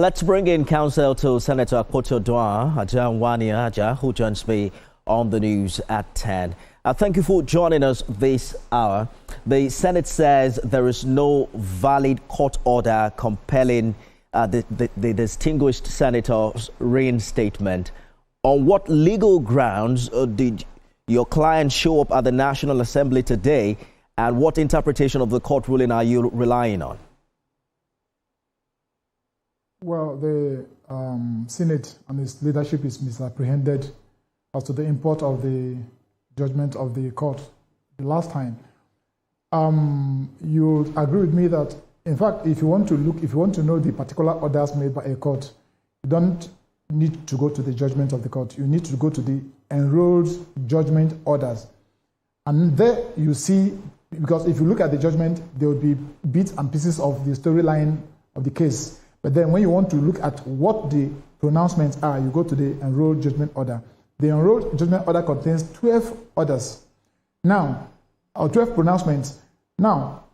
Let's bring in counsel to Senator Akpoto-Adoah Aja, who joins me on the news at 10. Thank you for joining us this hour. The Senate says there is no valid court order compelling the distinguished senator's reinstatement. On what legal grounds did your client show up at the National Assembly today, and what interpretation of the court ruling are you relying on? Well, the Senate and its leadership is misapprehended as to the import of the judgment of the court the last time. You agree with me that, in fact, if you want to know the particular orders made by a court, you don't need to go to the judgment of the court. You need to go to the enrolled judgment orders. And there you see, because if you look at the judgment, there will be bits and pieces of the storyline of the case. But then when you want to look at what the pronouncements are, you go to the enrolled judgment order. The enrolled judgment order contains 12 orders. Now, or 12 pronouncements. Now,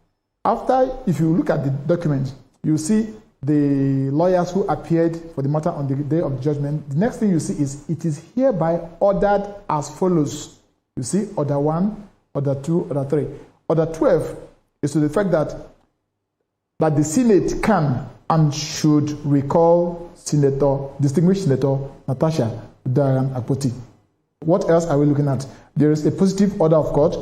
if you look at the document, you see the lawyers who appeared for the matter on the day of judgment. The next thing you see is, it is hereby ordered as follows. You see order 1, order 2, order 3. Order 12 is to the fact that the Senate can and should recall distinguished Senator Natasha Akpoti. What else are we looking at? There is a positive order of court.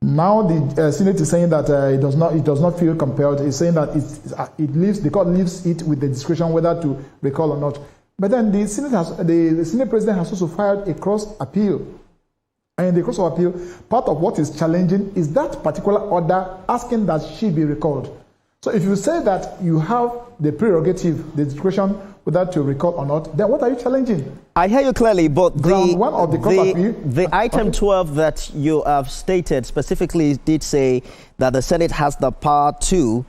Now the Senate is saying that it does not feel compelled. It's saying that the court leaves it with the discretion whether to recall or not. But then the Senate President has also filed a cross appeal. And in the cross appeal, part of what is challenging is that particular order asking that she be recalled. So if you say that you have the prerogative, the discretion, whether to recall or not, then what are you challenging? I hear you clearly, but the item 12 that you have stated specifically did say that the Senate has the power to,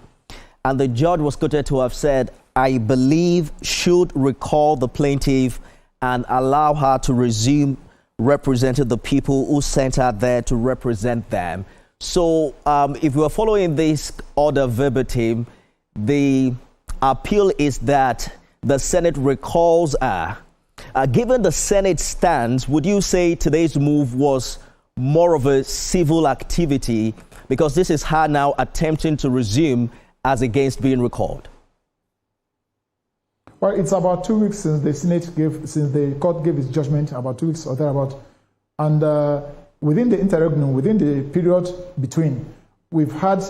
and the judge was quoted to have said, I believe should recall the plaintiff and allow her to resume representing the people who sent her there to represent them. So if we are following this order verbatim, the appeal is that the Senate recalls her. Given the Senate stance, would you say today's move was more of a civil activity because this is her now attempting to resume as against being recalled? Well, it's about 2 weeks since the court gave its judgment, about 2 weeks or thereabout. And within the interregnum, within the period between, we've had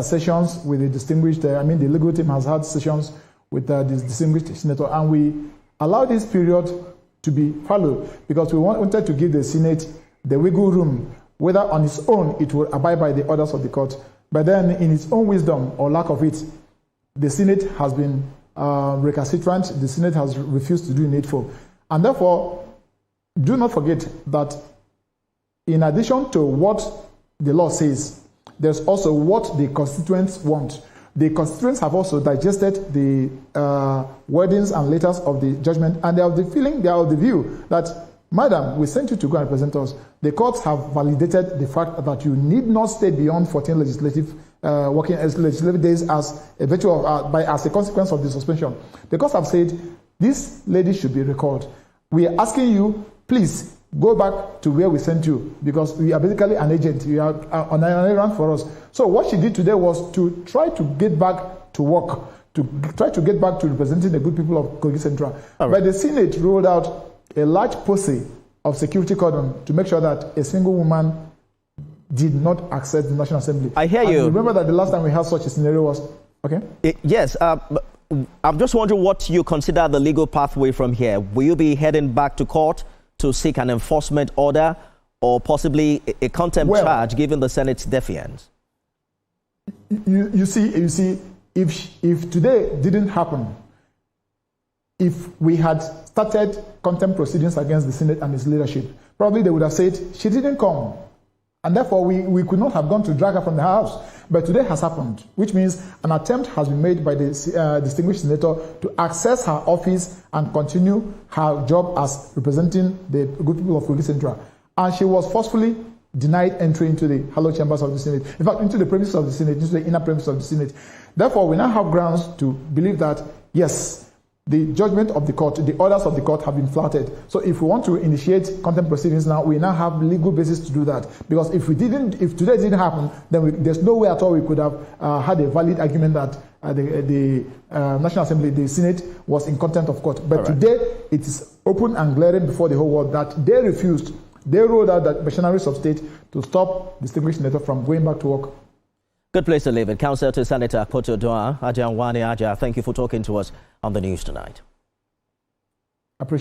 sessions with the distinguished, the legal team has had sessions with this distinguished senator, and we allow this period to be followed because we wanted to give the Senate the wiggle room, whether on its own it will abide by the orders of the court, but then in its own wisdom or lack of it, the Senate has been recalcitrant, the Senate has refused to do needful. And therefore, do not forget that in addition to what the law says, there's also what the constituents want. The constituents have also digested the wordings and letters of the judgment, and they are of the view that, Madam, we sent you to go and represent us. The courts have validated the fact that you need not stay beyond 14 legislative days as a consequence of the suspension. The courts have said this lady should be recalled. We are asking you, please go back to where we sent you because we are basically an agent. You are on an errand for us. So what she did today was to try to get back to work, to try to get back to representing the good people of Kogi Central. Right. But the Senate rolled out a large posse of security cordon to make sure that a single woman did not access the National Assembly. I hear you. Remember that the last time we had such a scenario was, okay? Yes. I'm just wondering what you consider the legal pathway from here. Will you be heading back to court to seek an enforcement order or possibly a contempt charge given the Senate's defiance? You see, if today didn't happen, if we had started contempt proceedings against the Senate and its leadership, probably they would have said she didn't come. And therefore, we could not have gone to drag her from the house. But today has happened, which means an attempt has been made by the distinguished senator to access her office and continue her job as representing the good people of Kogi Central. And she was forcefully denied entry into the hallowed chambers of the Senate. In fact, into the premises of the Senate, into the inner premises of the Senate. Therefore, we now have grounds to believe that, yes, the judgment of the court, the orders of the court have been flouted. So if we want to initiate contempt proceedings now, we now have legal basis to do that. Because if today didn't happen, then there's no way at all we could have had a valid argument that the National Assembly, the Senate, was in contempt of court. But today, it is open and glaring before the whole world that they refused. They rolled out the machineries of state to stop distinguished senator from going back to work. Good place to live it. Counsel to Senator Akpoto Doa, Ajanwani Aja, thank you for talking to us on the news tonight.